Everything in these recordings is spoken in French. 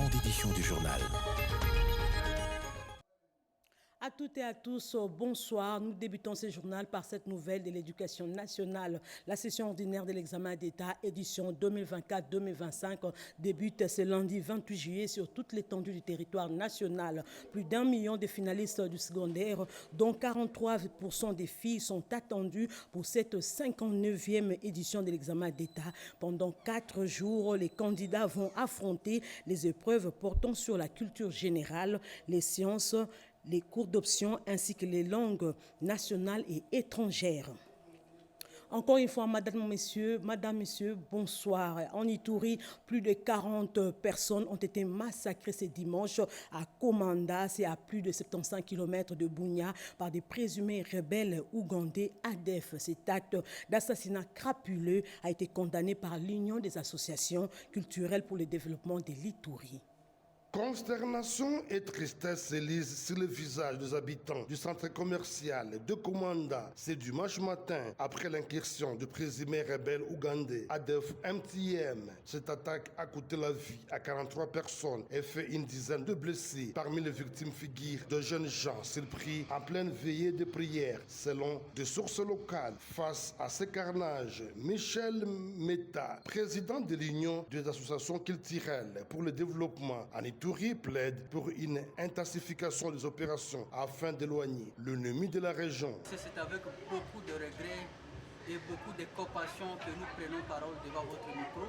grande édition du journal. À toutes et à tous, bonsoir. Nous débutons ce journal par cette nouvelle de l'éducation nationale. La session ordinaire de l'examen d'État, édition 2024-2025, débute ce lundi 28 juillet sur toute l'étendue du territoire national. Plus d'1 million de finalistes du secondaire, dont 43% des filles, sont attendues pour cette 59e édition de l'examen d'État. Pendant 4 jours, les candidats vont affronter les épreuves portant sur la culture générale, les sciences, les cours d'option ainsi que les langues nationales et étrangères. Encore une fois, madame, messieurs, bonsoir. En Ituri, plus de 40 personnes ont été massacrées ce dimanche à Komanda, c'est à plus de 75 km de Bunia, par des présumés rebelles ougandais ADF. Cet acte d'assassinat crapuleux a été condamné par l'Union des associations culturelles pour le développement de l'Ituri. Consternation et tristesse se lisent sur le visage des habitants du centre commercial de Komanda ce dimanche matin après l'incursion du présumé rebelle ougandais ADF MTM. Cette attaque a coûté la vie à 43 personnes et fait une dizaine de blessés. Parmi les victimes figurent de jeunes gens surpris en pleine veillée de prière. Selon des sources locales, face à ce carnage, Michel Meta, président de l'Union des associations culturelles pour le développement en Ituri, plaide pour une intensification des opérations afin d'éloigner l'ennemi de la région. C'est avec beaucoup de regrets et beaucoup de compassion que nous prenons parole devant votre micro.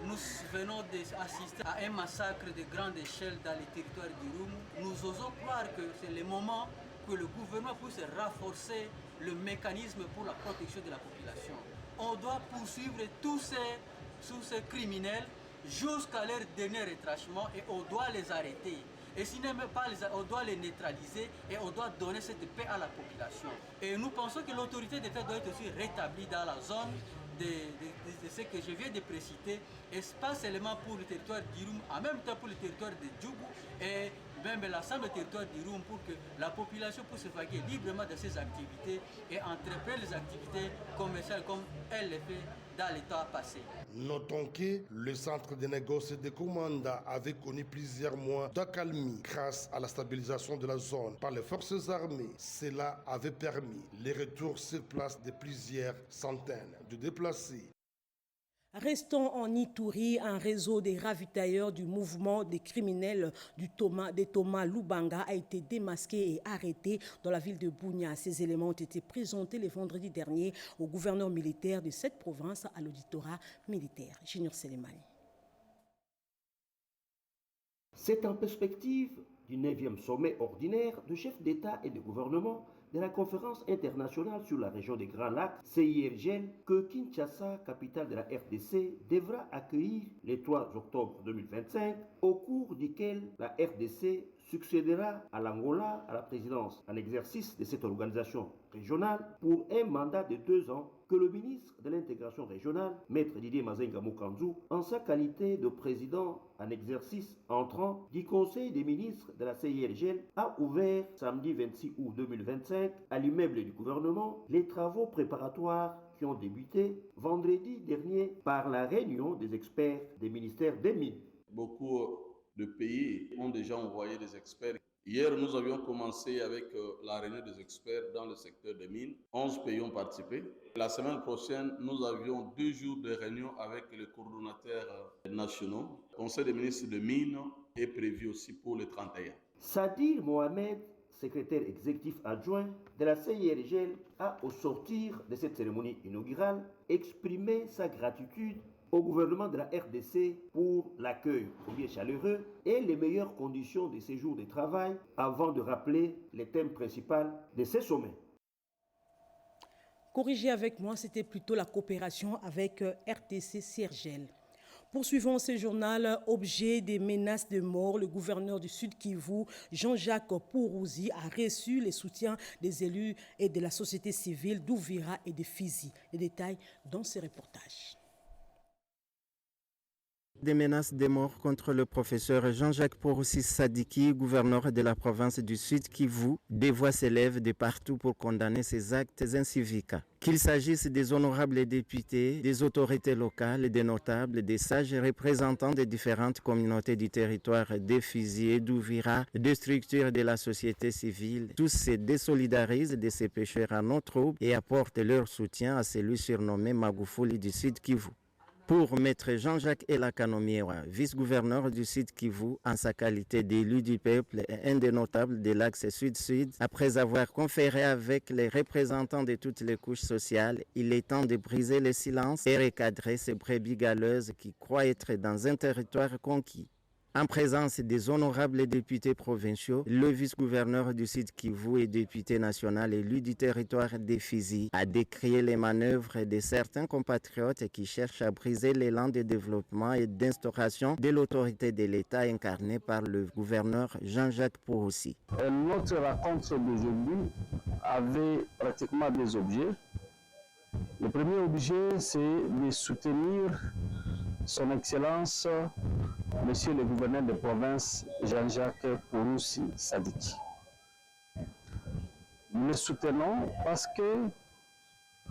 Nous venons d'assister à un massacre de grande échelle dans les territoires du Rum. Nous osons croire que c'est le moment que le gouvernement puisse renforcer le mécanisme pour la protection de la population. On doit poursuivre tous ces criminels jusqu'à leur dernier retranchement et on doit les arrêter. Et si même pas, on doit les neutraliser et on doit donner cette paix à la population. Et nous pensons que l'autorité d'État doit être aussi rétablie dans la zone de ce que je viens de préciter, et pas seulement pour le territoire d'Irum, en même temps pour le territoire de Djougou et même l'ensemble du territoire d'Irum, pour que la population puisse vaguer librement de ses activités et entreprendre les activités commerciales comme elle le fait dans les temps passés. Notons que le centre de négoce de Komanda avait connu plusieurs mois d'accalmie grâce à la stabilisation de la zone par les forces armées. Cela avait permis le retour sur place de plusieurs centaines de déplacés. Restons en Ituri, un réseau des ravitailleurs du mouvement des criminels des Thomas Lubanga a été démasqué et arrêté dans la ville de Bunia. Ces éléments ont été présentés le vendredi dernier au gouverneur militaire de cette province à l'auditorat militaire. Junior Selemani. C'est en perspective du 9e sommet ordinaire de chefs d'État et de gouvernement de la conférence internationale sur la région des Grands Lacs, CIRGL, que Kinshasa, capitale de la RDC, devra accueillir le 3 octobre 2025, au cours duquel la RDC succédera à l'Angola à la présidence en exercice de cette organisation régionale pour un mandat de 2 ans que le ministre de l'intégration régionale, Maître Didier Mazenga Mukanzu, en sa qualité de président en exercice entrant du Conseil des ministres de la CIRGL, a ouvert samedi 26 août 2025 à l'immeuble du gouvernement les travaux préparatoires qui ont débuté vendredi dernier par la réunion des experts des ministères des Mines. Beaucoup de pays ont déjà envoyé des experts. Hier, nous avions commencé avec la réunion des experts dans le secteur des mines. 11 pays ont participé. La semaine prochaine, nous avions 2 jours de réunion avec les coordonnateurs nationaux. Le Conseil des ministres de mines est prévu aussi pour le 31. Sadir Mohamed, secrétaire exécutif adjoint de la CIRGL, a, au sortir de cette cérémonie inaugurale, exprimé sa gratitude au gouvernement de la RDC pour l'accueil combien chaleureux et les meilleures conditions de séjour de travail avant de rappeler les thèmes principaux de ces sommets. Corrigez avec moi, c'était plutôt la coopération avec RTC CIRGL. Poursuivons ce journal, objet des menaces de mort, le gouverneur du Sud Kivu, Jean-Jacques Pourouzi, a reçu les soutiens des élus et de la société civile d'Ouvira et de Fizi. Les détails dans ce reportage. Des menaces de mort contre le professeur Jean-Jacques Poroussi Sadiki, gouverneur de la province du Sud Kivu. Des voix s'élèvent de partout pour condamner ces actes inciviques. Qu'il s'agisse des honorables députés, des autorités locales, des notables, des sages représentants des différentes communautés du territoire des fusillés d'Ouvira, des structures de la société civile, tous se désolidarisent de ces pécheurs à nos troubles et apportent leur soutien à celui surnommé Magufuli du Sud Kivu. Pour Maître Jean-Jacques Elakanomiera, vice-gouverneur du Sud Kivu, en sa qualité d'élu du peuple et un des notables de l'axe Sud-Sud, après avoir conféré avec les représentants de toutes les couches sociales, il est temps de briser le silence et recadrer ces brebis galeuses qui croient être dans un territoire conquis. En présence des honorables députés provinciaux, le vice-gouverneur du Sud Kivu et député national élu du territoire des Fizi a décrié les manœuvres de certains compatriotes qui cherchent à briser l'élan de développement et d'instauration de l'autorité de l'État incarnée par le gouverneur Jean-Jacques Poroussi. Notre rencontre d'aujourd'hui avait pratiquement des objets. Le premier objet, c'est de soutenir Son Excellence, Monsieur le gouverneur de province Jean-Jacques Poroussi Sadiki. Nous le soutenons parce que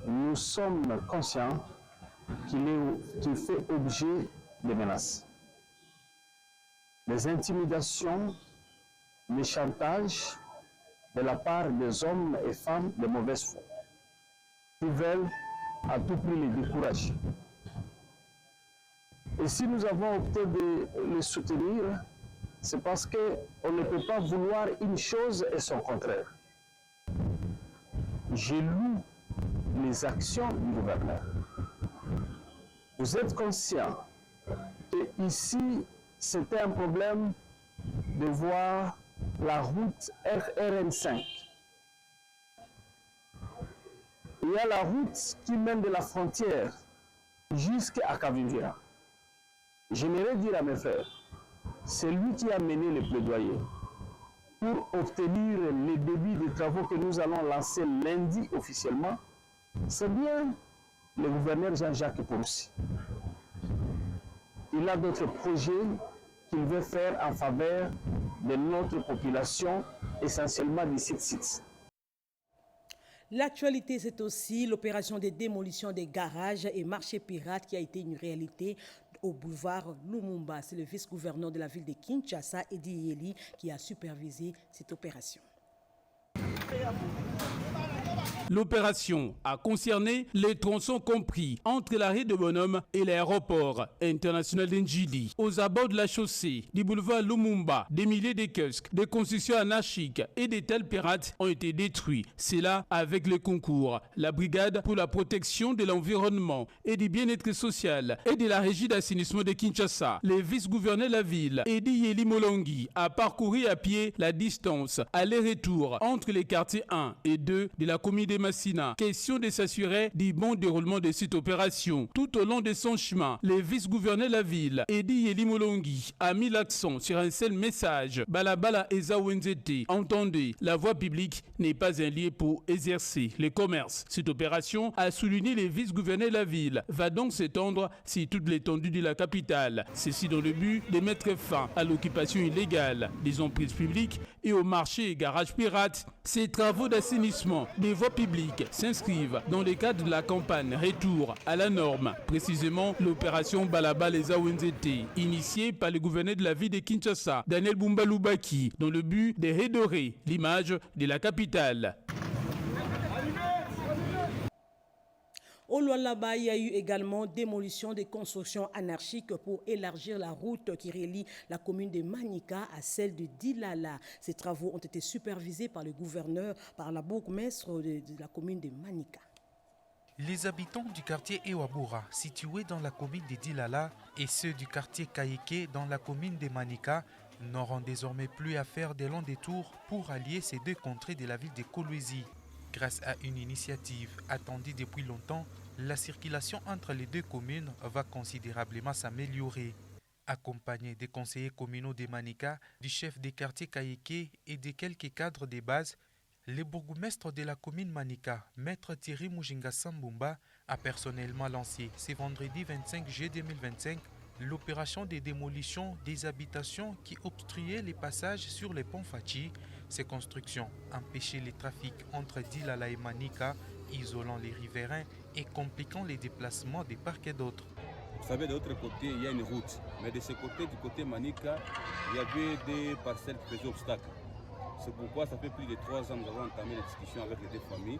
nous sommes conscients qu'il fait objet de menaces. Des intimidations, des chantages de la part des hommes et femmes de mauvaise foi qui veulent à tout prix les décourager. Et si nous avons opté de les soutenir, c'est parce qu'on ne peut pas vouloir une chose et son contraire. Je loue les actions du gouverneur. Vous êtes conscient que ici, c'était un problème de voir la route RN5. Il y a la route qui mène de la frontière jusqu'à Kavivira. J'aimerais dire à mes frères, c'est lui qui a mené le plaidoyer pour obtenir les débits des travaux que nous allons lancer lundi officiellement. C'est bien le gouverneur Jean-Jacques Poroussi. Il a d'autres projets qu'il veut faire en faveur de notre population, essentiellement du site. L'actualité, c'est aussi l'opération de démolition des garages et marchés pirates qui a été une réalité au boulevard Lumumba. C'est le vice-gouverneur de la ville de Kinshasa, Edi Yeli, qui a supervisé cette opération. L'opération a concerné les tronçons compris entre l'arrêt de Bonhomme et l'aéroport international d'Ndjili. Aux abords de la chaussée du boulevard Lumumba, des milliers de kiosques, des constructions anarchiques et des tels pirates ont été détruits. C'est là avec le concours, la brigade pour la protection de l'environnement et du bien-être social et de la régie d'assainissement de Kinshasa. Le vice-gouverneur de la ville, Edi Yeli Molongi, a parcouru à pied la distance aller-retour entre les quartiers 1 et 2 de la commune de Massina. Question de s'assurer du bon déroulement de cette opération. Tout au long de son chemin, le vice-gouverneur de la ville, Edi Yeli Molongi, a mis l'accent sur un seul message. Balabala Eza Wenzete. Entendez, la voie publique n'est pas un lieu pour exercer le commerce. Cette opération, a souligné le vice-gouverneur de la ville, va donc s'étendre sur toute l'étendue de la capitale. Ceci dans le but de mettre fin à l'occupation illégale des emprises publiques et aux marchés et garages pirates. Ces travaux d'assainissement des voies publiques s'inscrivent dans le cadre de la campagne Retour à la norme, précisément l'opération Balabala Eza Wenzete, initiée par le gouverneur de la ville de Kinshasa, Daniel Bumba Lubaki, dans le but de redorer l'image de la capitale. Au Lualaba, il y a eu également démolition des constructions anarchiques pour élargir la route qui relie la commune de Manika à celle de Dilala. Ces travaux ont été supervisés par le gouverneur, par la bourgmestre de la commune de Manika. Les habitants du quartier Ewabura, situé dans la commune de Dilala, et ceux du quartier Kaike dans la commune de Manika, n'auront désormais plus à faire de longs détours pour allier ces deux contrées de la ville de Kolwezi. Grâce à une initiative attendue depuis longtemps, la circulation entre les deux communes va considérablement s'améliorer. Accompagné des conseillers communaux de Manika, du chef des quartiers Kaike et de quelques cadres de base, le bourgmestre de la commune Manika, maître Thierry Mujinga Sambumba, a personnellement lancé ce vendredi 25 juillet 2025 L'opération de démolition des habitations qui obstruaient les passages sur les ponts Fachi, ces constructions empêchaient les trafics entre Dilala et Manika, isolant les riverains et compliquant les déplacements des parcs et d'autres. Vous savez, de l'autre côté, il y a une route. Mais de ce côté, du côté Manika, il y avait des parcelles qui faisaient obstacle. C'est pourquoi ça fait plus de 3 ans que nous avons entamé les discussions avec les deux familles.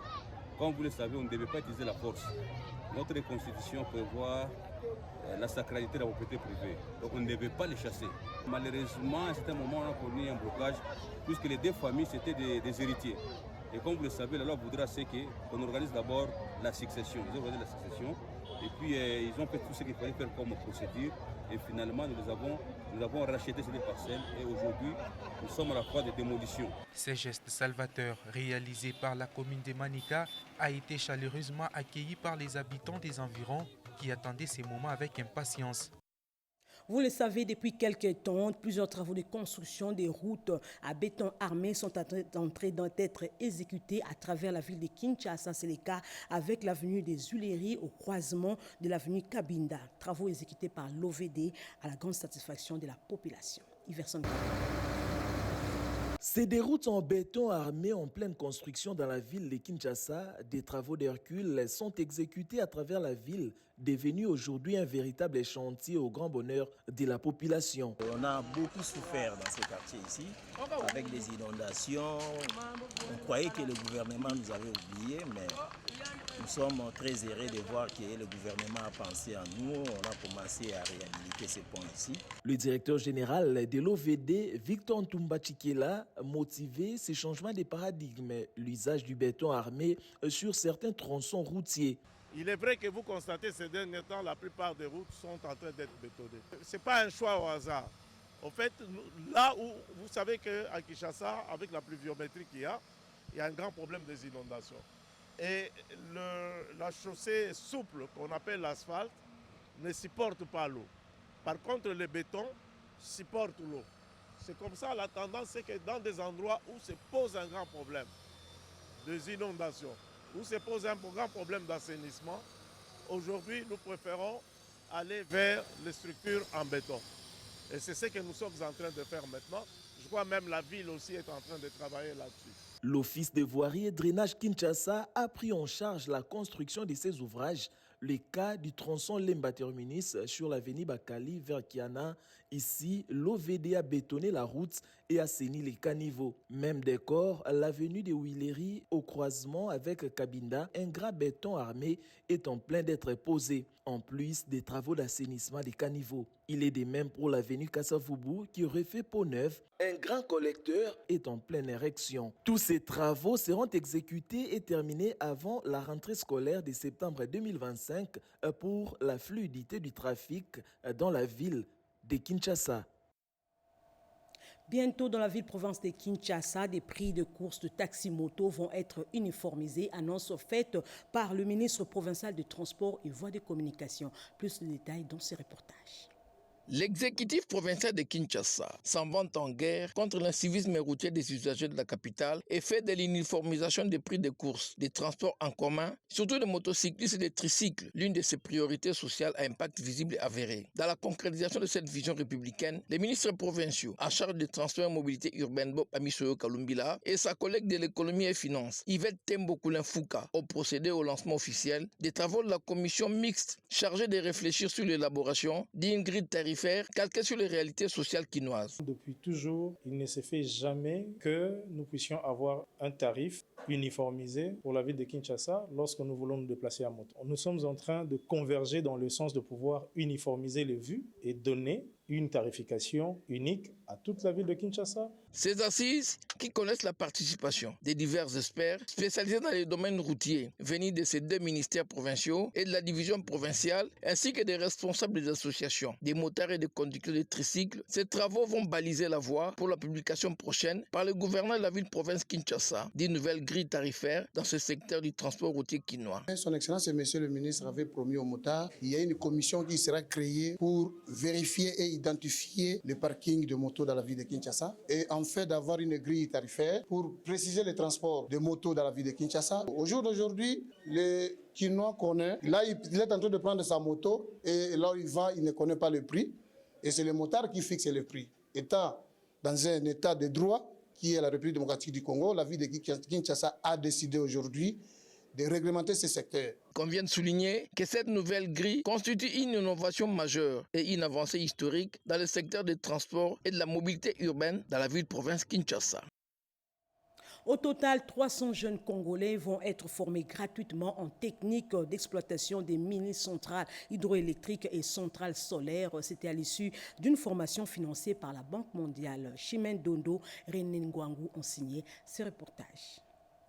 Comme vous le savez, on ne devait pas utiliser la force. Notre constitution prévoit la sacralité de la propriété privée. Donc on ne devait pas les chasser. Malheureusement, à un certain moment, on a connu un blocage, puisque les deux familles, c'était des héritiers. Et comme vous le savez, la loi voudra qu'on organise d'abord la succession. Ils ont organisé la succession. Et puis ils ont fait tout ce qu'il fallait faire comme procédure. Et finalement, nous avons racheté ces deux parcelles. Et aujourd'hui, nous sommes à la phase de démolition. Ces gestes salvateurs réalisés par la commune de Manika a été chaleureusement accueilli par les habitants des environs qui attendaient ces moments avec impatience. Vous le savez, depuis quelques temps, plusieurs travaux de construction des routes à béton armé sont en train d'être exécutés à travers la ville de Kinshasa. C'est le cas avec l'avenue des Huileries au croisement de l'avenue Cabinda. Travaux exécutés par l'OVD à la grande satisfaction de la population. C'est des routes en béton armé en pleine construction dans la ville de Kinshasa. Des travaux d'Hercule sont exécutés à travers la ville, devenue aujourd'hui un véritable chantier au grand bonheur de la population. On a beaucoup souffert dans ce quartier ici, avec des inondations. On croyait que le gouvernement nous avait oubliés, mais nous sommes très heureux de voir que le gouvernement a pensé à nous. On a commencé à réhabiliter ces ponts ici. Le directeur général de l'OVD, Victor Ntumba Chikela, motivé ces changements de paradigme, l'usage du béton armé sur certains tronçons routiers. Il est vrai que vous constatez ces derniers temps, la plupart des routes sont en train d'être bétonnées. Ce n'est pas un choix au hasard. En fait, là où vous savez qu'à Kinshasa, avec la pluviométrie qu'il y a un grand problème des inondations. Et la chaussée souple, qu'on appelle l'asphalte, ne supporte pas l'eau. Par contre, le béton supporte l'eau. C'est comme ça, la tendance, c'est que dans des endroits où se pose un grand problème des inondations, où se pose un grand problème d'assainissement, aujourd'hui, nous préférons aller vers les structures en béton. Et c'est ce que nous sommes en train de faire maintenant. Je crois même la ville aussi est en train de travailler là-dessus. L'Office de voirie et drainage Kinshasa a pris en charge la construction de ces ouvrages. Le cas du tronçon Lemba Terminus sur l'avenue Bakali vers Kiana. Ici, l'OVD a bétonné la route et assaini les caniveaux. Même décor, l'avenue des Huileries au croisement avec Cabinda, un grand béton armé est en plein d'être posé, en plus des travaux d'assainissement des caniveaux. Il est de même pour l'avenue Kassavubu qui refait peau neuve. Un grand collecteur est en pleine érection. Tous ces travaux seront exécutés et terminés avant la rentrée scolaire de septembre 2025 pour la fluidité du trafic dans la ville de Kinshasa. Bientôt, dans la ville-province de Kinshasa, des prix de course de taxi-moto vont être uniformisés, annonce faite par le ministre provincial de Transport et Voies de Communication. Plus de détails dans ce reportage. L'exécutif provincial de Kinshasa s'en vante en guerre contre l'incivisme routier des usagers de la capitale et fait de l'uniformisation des prix de course, des transports en commun, surtout des motocyclistes et des tricycles, l'une de ses priorités sociales à impact visible et avéré. Dans la concrétisation de cette vision républicaine, les ministres provinciaux en charge des transports et mobilité urbaine Bob Amisoyo Kalumbila et sa collègue de l'économie et finances, Yvette Tembokoulin Fouka, ont procédé au lancement officiel des travaux de la commission mixte chargée de réfléchir sur l'élaboration d'une grille tarifaire calqué sur les réalités sociales quinoises. Depuis toujours, il ne se fait jamais que nous puissions avoir un tarif uniformisé pour la ville de Kinshasa lorsque nous voulons nous déplacer à moto. Nous sommes en train de converger dans le sens de pouvoir uniformiser les vues et donner une tarification unique à toute la ville de Kinshasa. Ces assises, qui connaissent la participation des divers experts spécialisés dans les domaines routiers, venus de ces deux ministères provinciaux et de la division provinciale, ainsi que des responsables des associations, des motards et des conducteurs de tricycles, ces travaux vont baliser la voie pour la publication prochaine par le gouverneur de la ville-province Kinshasa d'une nouvelle grille tarifaire dans ce secteur du transport routier quinois. Son Excellence et Monsieur le ministre avait promis aux motards, il y a une commission qui sera créée pour vérifier et identifier les parkings de motos dans la ville de Kinshasa et en fait d'avoir une grille tarifaire pour préciser le transport de motos dans la ville de Kinshasa. Au jour d'aujourd'hui, le Kinois connaît, là il est en train de prendre sa moto et là où il va, il ne connaît pas le prix et c'est le motard qui fixe le prix. Étant dans un état de droit qui est la République démocratique du Congo, la ville de Kinshasa a décidé aujourd'hui de réglementer ce secteur. Qu'on vient de souligner que cette nouvelle grille constitue une innovation majeure et une avancée historique dans le secteur des transports et de la mobilité urbaine dans la ville-province Kinshasa. Au total, 300 jeunes Congolais vont être formés gratuitement en technique d'exploitation des mini-centrales hydroélectriques et centrales solaires. C'était à l'issue d'une formation financée par la Banque mondiale. Chimène Dondo, René Ngwangu ont signé ce reportage.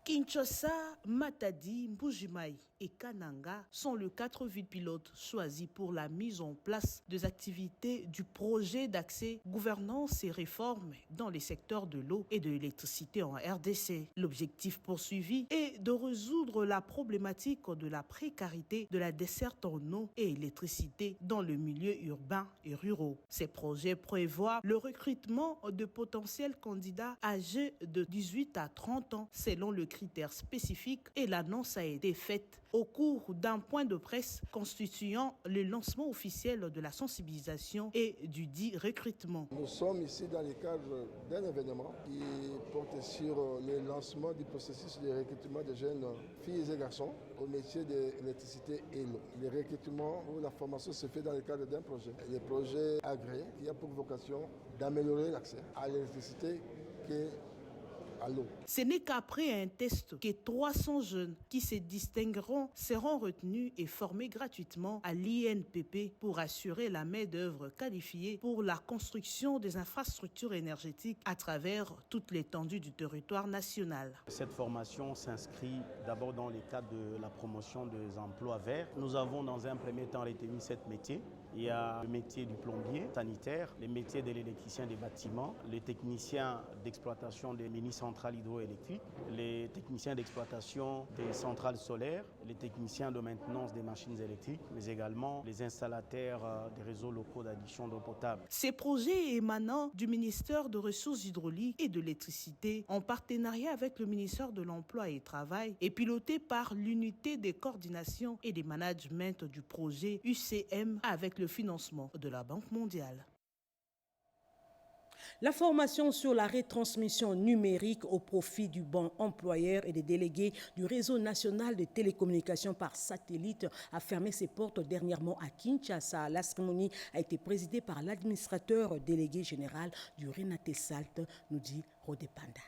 Kinshasa, Matadi, Mbujimaï et Kananga sont les 4 villes pilotes choisies pour la mise en place des activités du projet d'accès, gouvernance et réforme dans les secteurs de l'eau et de l'électricité en RDC. L'objectif poursuivi est de résoudre la problématique de la précarité de la desserte en eau et électricité dans le milieu urbain et ruraux. Ces projets prévoient le recrutement de potentiels candidats âgés de 18 à 30 ans selon le critères spécifiques et l'annonce a été faite au cours d'un point de presse constituant le lancement officiel de la sensibilisation et du dit recrutement. Nous sommes ici dans le cadre d'un événement qui porte sur le lancement du processus de recrutement de jeunes filles et garçons au métier de l'électricité et l'eau. Le recrutement ou la formation se fait dans le cadre d'un projet. Le projet agréé qui a pour vocation d'améliorer l'accès à l'électricité que à l'eau. Ce n'est qu'après un test que 300 jeunes qui se distingueront seront retenus et formés gratuitement à l'INPP pour assurer la main-d'œuvre qualifiée pour la construction des infrastructures énergétiques à travers toute l'étendue du territoire national. Cette formation s'inscrit d'abord dans le cadre de la promotion des emplois verts. Nous avons dans un premier temps retenu 7 métiers. Il y a le métier du plombier sanitaire, le métier de l'électricien des bâtiments, les techniciens d'exploitation des mini-centrales hydroélectriques, les techniciens d'exploitation des centrales solaires, les techniciens de maintenance des machines électriques, mais également les installateurs des réseaux locaux d'adduction d'eau potable. Ces projets émanant du ministère des Ressources hydrauliques et de l'électricité en partenariat avec le ministère de l'Emploi et du Travail et pilotés par l'unité de coordination et de management du projet UCM avec le financement de la Banque mondiale. La formation sur la retransmission numérique au profit du bon employeur et des délégués du réseau national de télécommunications par satellite a fermé ses portes dernièrement à Kinshasa. La cérémonie a été présidée par l'administrateur délégué général du Renatelsat, nous dit Rodé Panda.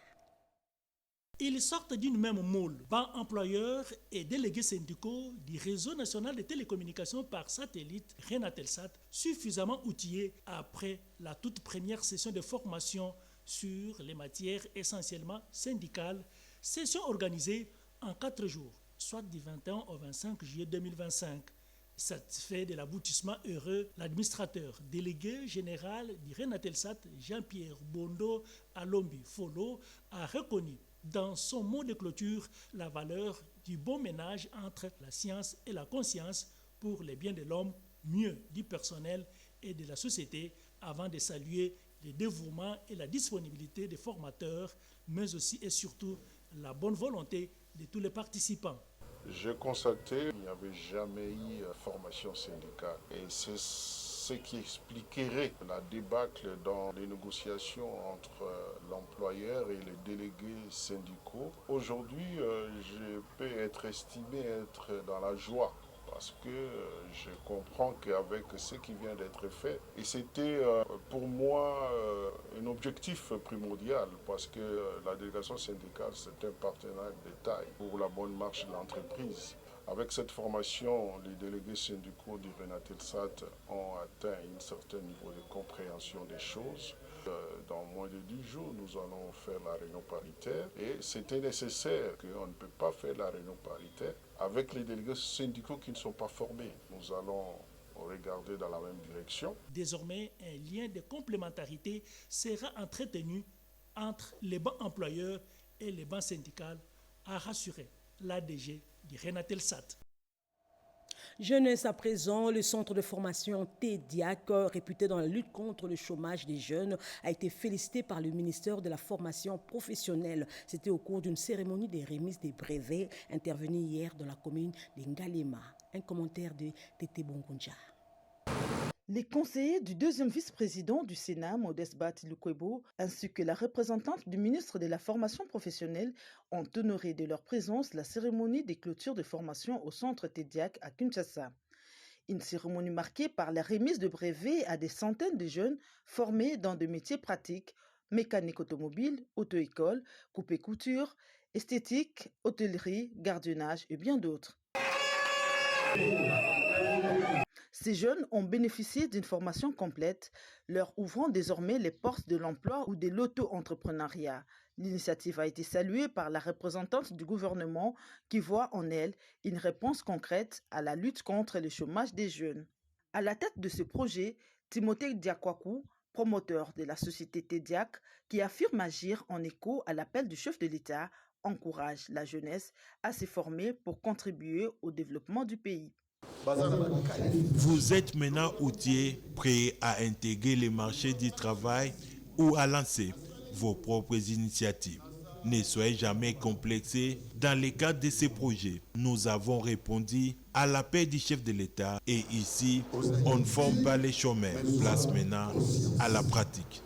Ils sortent d'une même moule, bancs employeurs et délégués syndicaux du réseau national de télécommunications par satellite Renatelsat, suffisamment outillés après la toute première session de formation sur les matières essentiellement syndicales, session organisée en 4 jours, soit du 21 au 25 juillet 2025. Satisfait de l'aboutissement heureux, l'administrateur délégué général du Renatelsat, Jean-Pierre Bondo Alombi Folo, a reconnu dans son mot de clôture la valeur du bon ménage entre la science et la conscience pour les biens de l'homme, mieux du personnel et de la société, avant de saluer le dévouement et la disponibilité des formateurs, mais aussi et surtout la bonne volonté de tous les participants. J'ai constaté qu'il n'y avait jamais eu formation syndicale et c'est ce qui expliquerait la débâcle dans les négociations entre l'employeur et les délégués syndicaux. Aujourd'hui, je peux être estimé être dans la joie parce que je comprends qu'avec ce qui vient d'être fait, et c'était pour moi un objectif primordial parce que la délégation syndicale, c'est un partenaire de taille pour la bonne marche de l'entreprise. Avec cette formation, les délégués syndicaux du Renatelsat ont atteint un certain niveau de compréhension des choses. Dans moins de 10 jours, nous allons faire la réunion paritaire et c'était nécessaire qu'on ne peut pas faire la réunion paritaire avec les délégués syndicaux qui ne sont pas formés. Nous allons regarder dans la même direction. Désormais, un lien de complémentarité sera entretenu entre les bancs employeurs et les bancs syndicales, a rassuré l'ADG du Renatelsat. Jeunesse à présent, le centre de formation TEDIAC, réputé dans la lutte contre le chômage des jeunes, a été félicité par le ministère de la formation professionnelle. C'était au cours d'une cérémonie de remise des brevets intervenue hier dans la commune de Ngalema. Un commentaire de Tété Bongonja. Les conseillers du deuxième vice-président du Sénat, Modeste Bat-Lukwebo, ainsi que la représentante du ministre de la Formation professionnelle ont honoré de leur présence la cérémonie des clôtures de formation au centre TEDIAC à Kinshasa. Une cérémonie marquée par la remise de brevets à des centaines de jeunes formés dans des métiers pratiques, mécanique automobile, auto-école, coupe-couture, esthétique, hôtellerie, gardiennage et bien d'autres. Ces jeunes ont bénéficié d'une formation complète, leur ouvrant désormais les portes de l'emploi ou de l'auto-entrepreneuriat. L'initiative a été saluée par la représentante du gouvernement qui voit en elle une réponse concrète à la lutte contre le chômage des jeunes. À la tête de ce projet, Timothée Diakwaku, promoteur de la société TEDIAC, qui affirme agir en écho à l'appel du chef de l'État, encourage la jeunesse à se former pour contribuer au développement du pays. Vous êtes maintenant outillés, prêts à intégrer les marchés du travail ou à lancer vos propres initiatives. Ne soyez jamais complexés dans le cadre de ces projets. Nous avons répondu à l'appel du chef de l'État et ici, on ne forme pas les chômeurs. Place maintenant à la pratique.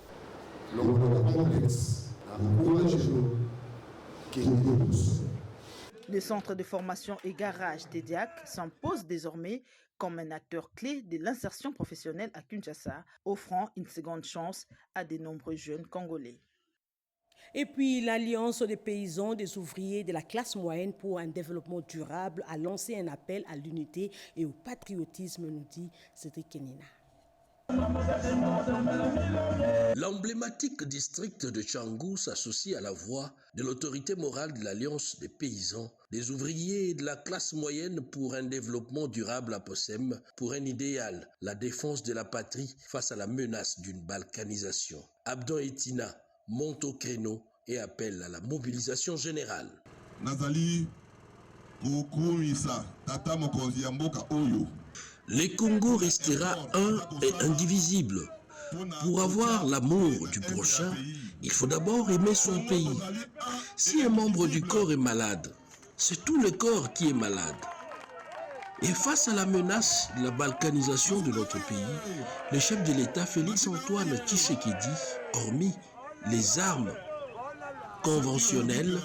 Le centre de formation et garage TEDIAC s'impose désormais comme un acteur clé de l'insertion professionnelle à Kinshasa, offrant une seconde chance à de nombreux jeunes Congolais. Et puis, l'Alliance des paysans, des ouvriers de la classe moyenne pour un développement durable a lancé un appel à l'unité et au patriotisme, nous dit Cédric Kenina. L'emblématique district de Tchangou s'associe à la voix de l'autorité morale de l'Alliance des paysans, des ouvriers et de la classe moyenne pour un développement durable à Possem, pour un idéal, la défense de la patrie face à la menace d'une balkanisation. Abdon Etina monte au créneau et appelle à la mobilisation générale. Nazali, le Congo restera un et indivisible. Pour avoir l'amour du prochain, il faut d'abord aimer son pays. Si un membre du corps est malade, c'est tout le corps qui est malade. Et face à la menace de la balkanisation de notre pays, le chef de l'État Félix-Antoine Tshisekedi, hormis les armes conventionnelles,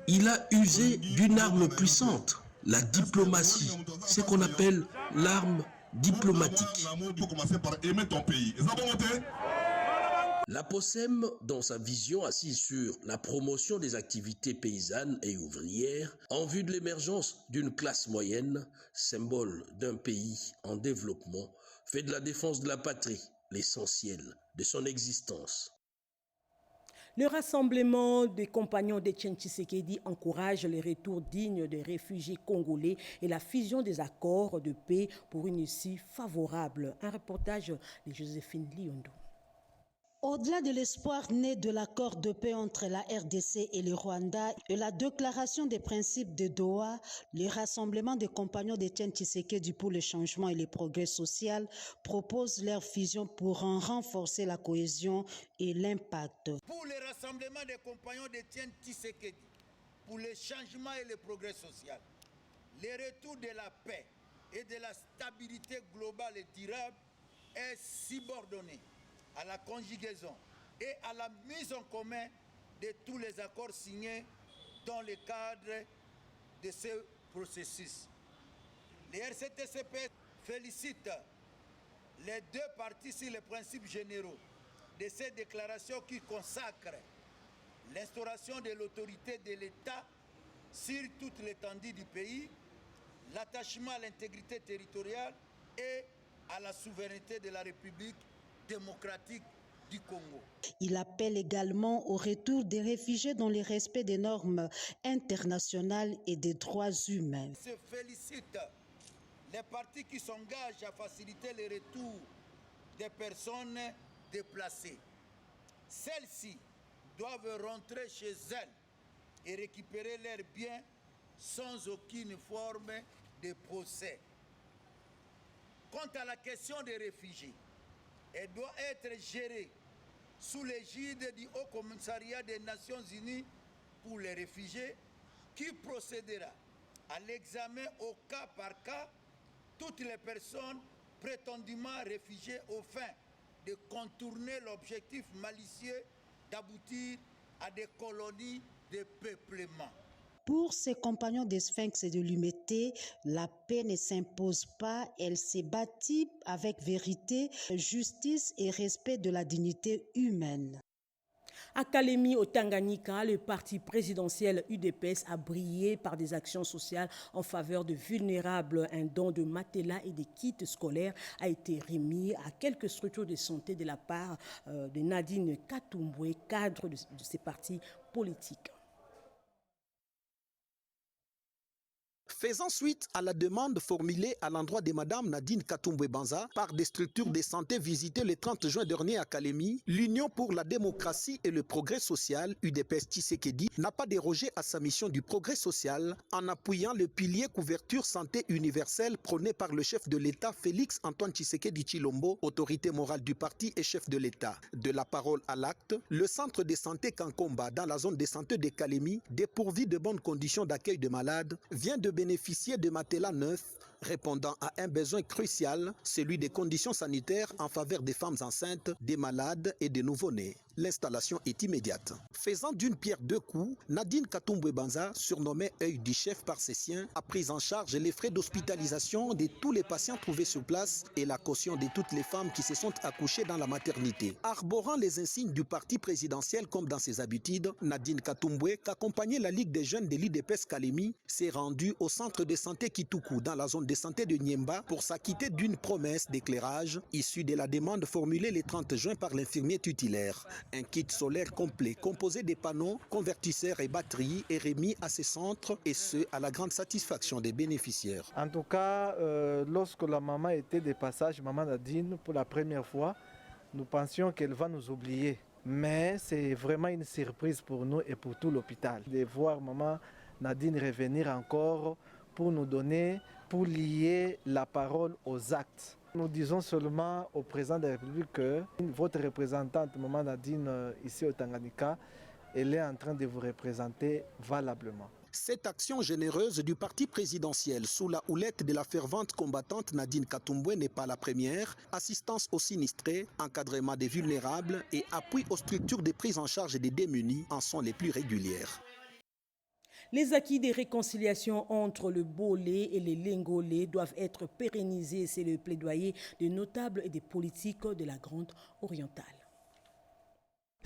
il a usé d'une arme puissante, la diplomatie, ce qu'on appelle l'arme diplomatique. La POSEM, dans sa vision assise sur la promotion des activités paysannes et ouvrières, en vue de l'émergence d'une classe moyenne, symbole d'un pays en développement, fait de la défense de la patrie l'essentiel de son existence. Le rassemblement des compagnons d'Etienne Tshisekedi encourage le retour digne des réfugiés congolais et la fusion des accords de paix pour une issue favorable. Un reportage de Joséphine Liondo. Au-delà de l'espoir né de l'accord de paix entre la RDC et le Rwanda et la déclaration des principes de Doha, le rassemblement des compagnons d'Etienne Tshisekedi pour le changement et le progrès social propose leur fusion pour en renforcer la cohésion et l'impact. Pour le rassemblement des compagnons d'Etienne Tshisekedi pour le changement et le progrès social, le retour de la paix et de la stabilité globale et durable est subordonné à la conjugaison et à la mise en commun de tous les accords signés dans le cadre de ce processus. Le RCTCP félicite les deux parties sur les principes généraux de ces déclarations qui consacrent l'instauration de l'autorité de l'État sur toute l'étendue du pays, l'attachement à l'intégrité territoriale et à la souveraineté de la République démocratique du Congo. Il appelle également au retour des réfugiés dans le respect des normes internationales et des droits humains. Je félicite les partis qui s'engagent à faciliter le retour des personnes déplacées. Celles-ci doivent rentrer chez elles et récupérer leurs biens sans aucune forme de procès. Quant à la question des réfugiés, elle doit être gérée sous l'égide du Haut Commissariat des Nations Unies pour les réfugiés, qui procédera à l'examen au cas par cas toutes les personnes prétendument réfugiées aux fins de contourner l'objectif malicieux d'aboutir à des colonies de peuplement. Pour ses compagnons des Sphinx et de l'Humété, la paix ne s'impose pas, elle s'est bâtie avec vérité, justice et respect de la dignité humaine. À Kalemi, au Tanganyika, le parti présidentiel UDPS a brillé par des actions sociales en faveur de vulnérables. Un don de matelas et des kits scolaires a été remis à quelques structures de santé de la part de Nadine Katumbwe, cadre de ces partis politiques. Faisant suite à la demande formulée à l'endroit de Mme Nadine Katumbwe Banza par des structures de santé visitées le 30 juin dernier à Kalemi, l'Union pour la démocratie et le progrès social, UDPS Tshisekedi, n'a pas dérogé à sa mission du progrès social en appuyant le pilier couverture santé universelle prôné par le chef de l'État Félix Antoine Tshisekedi Tshilombo, autorité morale du parti et chef de l'État. De la parole à l'acte, le centre de santé Kankomba dans la zone de santé de Kalemi, dépourvu de bonnes conditions d'accueil de malades, vient de bénéficier de matelas neufs répondant à un besoin crucial, celui des conditions sanitaires en faveur des femmes enceintes, des malades et des nouveau-nés. L'installation est immédiate. Faisant d'une pierre deux coups, Nadine Katumbwe Banza, surnommée œil du chef par ses siens, a pris en charge les frais d'hospitalisation de tous les patients trouvés sur place et la caution de toutes les femmes qui se sont accouchées dans la maternité. Arborant les insignes du parti présidentiel comme dans ses habitudes, Nadine Katumbwe, qu'accompagnait la Ligue des jeunes de l'IDPS Kalemi, s'est rendue au centre de santé Kituku dans la zone de santé de Niemba pour s'acquitter d'une promesse d'éclairage issue de la demande formulée le 30 juin par l'infirmier tutélaire. Un kit solaire complet composé de panneaux, convertisseurs et batteries est remis à ces centres et ce, à la grande satisfaction des bénéficiaires. En tout cas, lorsque la maman était de passage, maman Nadine, pour la première fois, nous pensions qu'elle va nous oublier. Mais c'est vraiment une surprise pour nous et pour tout l'hôpital de voir maman Nadine revenir encore pour nous donner, pour lier la parole aux actes. Nous disons seulement au président de la République que votre représentante, Maman Nadine, ici au Tanganyika, elle est en train de vous représenter valablement. Cette action généreuse du parti présidentiel sous la houlette de la fervente combattante Nadine Katumbwe n'est pas la première. Assistance aux sinistrés, encadrement des vulnérables et appui aux structures de prise en charge des démunis en sont les plus régulières. Les acquis des réconciliations entre le Bolé et les Lengolais doivent être pérennisés. C'est le plaidoyer des notables et des politiques de la Grande Orientale.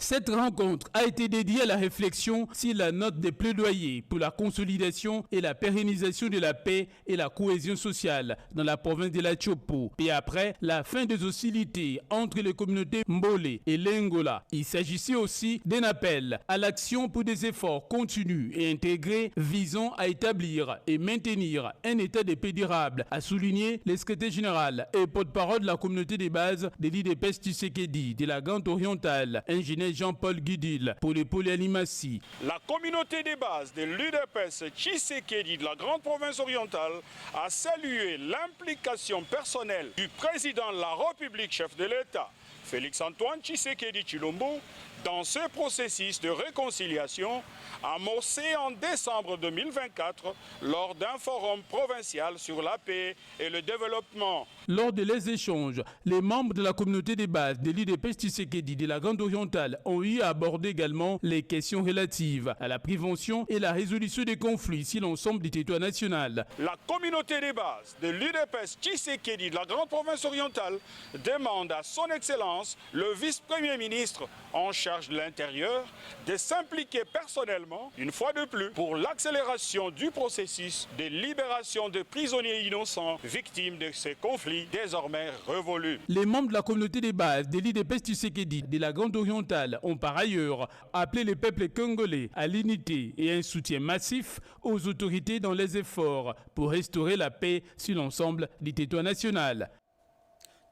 Cette rencontre a été dédiée à la réflexion sur la note des plaidoyers pour la consolidation et la pérennisation de la paix et la cohésion sociale dans la province de la Tchopo. Et après la fin des hostilités entre les communautés Mbolé et Lengola, il s'agissait aussi d'un appel à l'action pour des efforts continus et intégrés visant à établir et maintenir un état de paix durable, a souligné le secrétaire général et porte-parole de la communauté de base de l'IDPS Tshisekedi de la Grande Orientale, ingénieur Jean-Paul Guidil, pour les Polyalimassi. La communauté des bases de l'UDPS Tshisekedi de la Grande Province Orientale a salué l'implication personnelle du président de la République, chef de l'État, Félix Antoine Tshisekedi Tshilombo, dans ce processus de réconciliation amorcé en décembre 2024 lors d'un forum provincial sur la paix et le développement. Lors de les échanges, les membres de la communauté des bases de l'IDPS Tshisekedi de la Grande Orientale ont eu à aborder également les questions relatives à la prévention et la résolution des conflits sur l'ensemble du territoire national. La communauté des bases de l'UDPS Tshisekedi de la Grande Province Orientale demande à son Excellence, le vice-premier ministre en charge de l'Intérieur, de s'impliquer personnellement, une fois de plus, pour l'accélération du processus de libération de prisonniers innocents victimes de ces conflits désormais révolus. Les membres de la communauté des bases de l'IDPS Tshisekedi de la Grande Orientale ont par ailleurs appelé le peuple congolais à l'unité et un soutien massif aux autorités dans les efforts pour restaurer la paix sur l'ensemble du territoire national.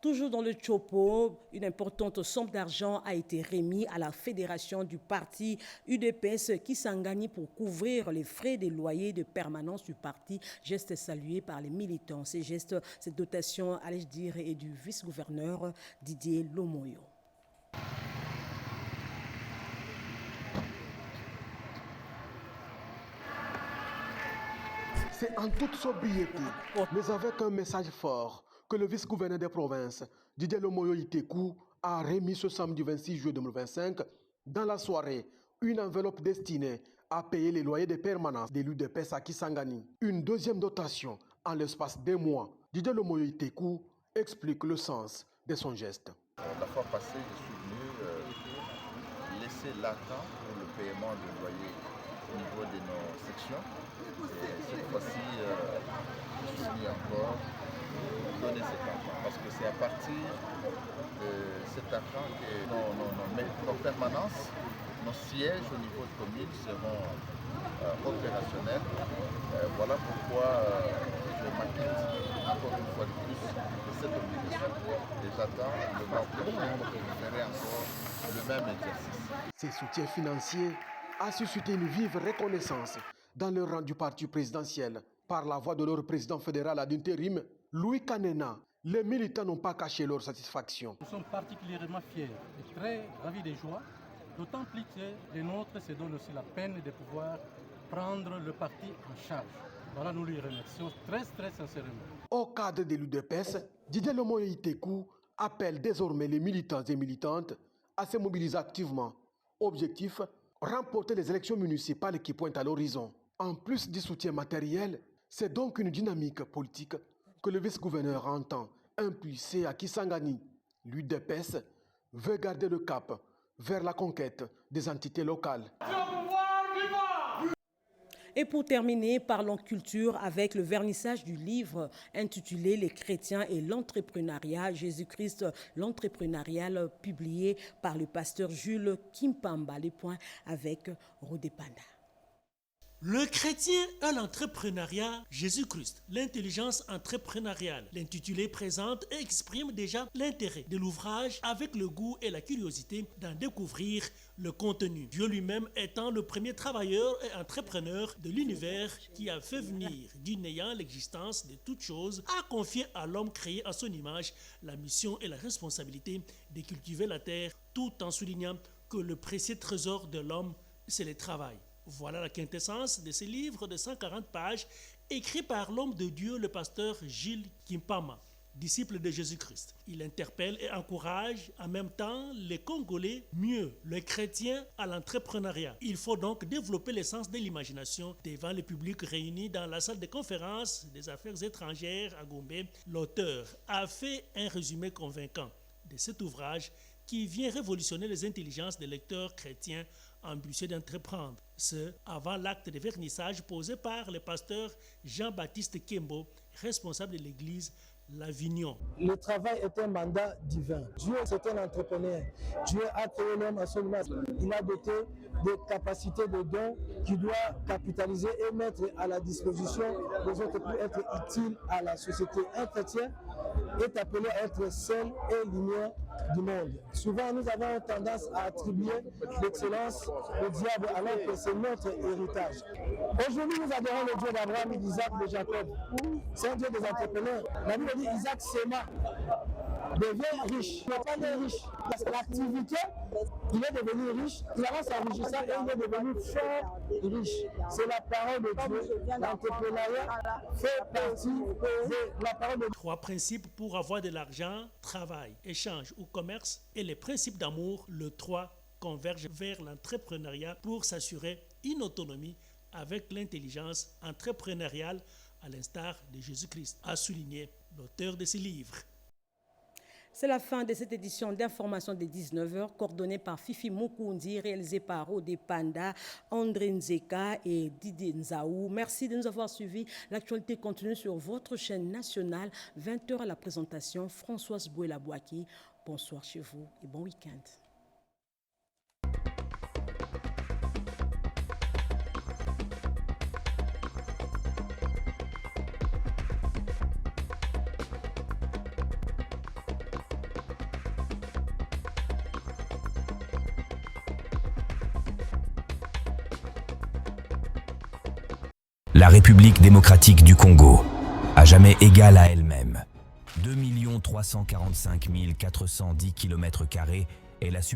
Toujours dans le Chopo, une importante somme d'argent a été remise à la fédération du parti UDPS Kisangani pour couvrir les frais des loyers de permanence du parti. Geste salué par les militants. Cette dotation, allais-je dire, est du vice-gouverneur Didier Lomoyo. C'est en toute sobriété, mais avec un message fort, que le vice-gouverneur des provinces, Didier Lomoyo Itekou, a remis ce samedi 26 juillet 2025, dans la soirée, une enveloppe destinée à payer les loyers de permanence de l'UDPS à Kisangani. Une deuxième dotation en l'espace des mois. Didier Lomoyo Itekou explique le sens de son geste. La fois passée, je suis venu laisser latent pour le paiement du loyer au niveau de nos sections. Et cette fois-ci, je suis venu encore donner cet argent. Parce que c'est à partir de cet argent que nos permanences, nos sièges au niveau de commune seront opérationnels. Voilà pourquoi je m'inquiète encore une fois de plus de cette obligation. Et j'attends le mois prochain que je ferai encore le même exercice. Ces soutiens financiers a suscité une vive reconnaissance dans le rang du parti présidentiel. Par la voix de leur président fédéral ad intérim, Louis Kanena, les militants n'ont pas caché leur satisfaction. Nous sommes particulièrement fiers et très ravis de joie, d'autant plus que les nôtres se donnent aussi la peine de pouvoir prendre le parti en charge. Voilà, nous lui remercions très sincèrement. Au cadre de l'UDPS, Didier Lomoyo Itekou appelle désormais les militants et militantes à se mobiliser activement. Objectif, remporter les élections municipales qui pointent à l'horizon. En plus du soutien matériel, c'est donc une dynamique politique que le vice-gouverneur entend impulser à Kisangani. L'UDPS veut garder le cap vers la conquête des entités locales. Et pour terminer, parlons culture avec le vernissage du livre intitulé « Les chrétiens et l'entrepreneuriat, Jésus-Christ, l'entrepreneurial » publié par le pasteur Jules Kimpamba. Les points avec Rodépanda. Le chrétien et l'entrepreneuriat, Jésus-Christ, l'intelligence entrepreneuriale. L'intitulé présente et exprime déjà l'intérêt de l'ouvrage avec le goût et la curiosité d'en découvrir le contenu. Dieu lui-même étant le premier travailleur et entrepreneur de l'univers qui a fait venir du néant l'existence de toutes choses, a confié à l'homme créé à son image la mission et la responsabilité de cultiver la terre, tout en soulignant que le précieux trésor de l'homme, c'est le travail. Voilà la quintessence de ce livre de 140 pages écrit par l'homme de Dieu, le pasteur Gilles Kimpama, disciple de Jésus-Christ. Il interpelle et encourage en même temps les Congolais, mieux les chrétiens, à l'entrepreneuriat. Il faut donc développer l'essence de l'imagination devant le public réuni dans la salle de conférence des affaires étrangères à Gombe. L'auteur a fait un résumé convaincant de cet ouvrage qui vient révolutionner les intelligences des lecteurs chrétiens ambitieux d'entreprendre. Ce, avant l'acte de vernissage posé par le pasteur Jean-Baptiste Kembo, responsable de l'église L'Avignon. Le travail est un mandat divin. Dieu, c'est un entrepreneur. Dieu a créé l'homme à son image. Il a doté des capacités, de dons qu'il doit capitaliser et mettre à la disposition des autres pour être utile à la société. Un chrétien est appelé à être seul et lumière du monde. Souvent, nous avons tendance à attribuer l'excellence au diable alors que c'est notre héritage. Aujourd'hui, nous adorons le Dieu d'Abraham, d'Isaac, de Jacob. C'est un Dieu des entrepreneurs. La Bible dit Isaac s'aima, devient riche. Il n'est pas né riche. Parce que l'activité, il est devenu riche, il avance s'enrichissant et il est devenu fort riche. C'est la parole de Dieu. L'entrepreneuriat fait partie de la parole de Dieu. 3 principes pour avoir de l'argent: travail, échange ou commerce. Et les principes d'amour, le 3, convergent vers l'entrepreneuriat pour s'assurer une autonomie avec l'intelligence entrepreneuriale à l'instar de Jésus-Christ, a souligné l'auteur de ce livre. C'est la fin de cette édition d'information de 19h, coordonnée par Fifi Mukundi, réalisée par Odé Panda, André Nzeka et Didier Nzaou. Merci de nous avoir suivis. L'actualité continue sur votre chaîne nationale. 20h à la présentation, Françoise Bouela-Bouaki. Bonsoir chez vous et bon week-end. La République démocratique du Congo, à jamais égale à elle-même. 2 345 410 km² est la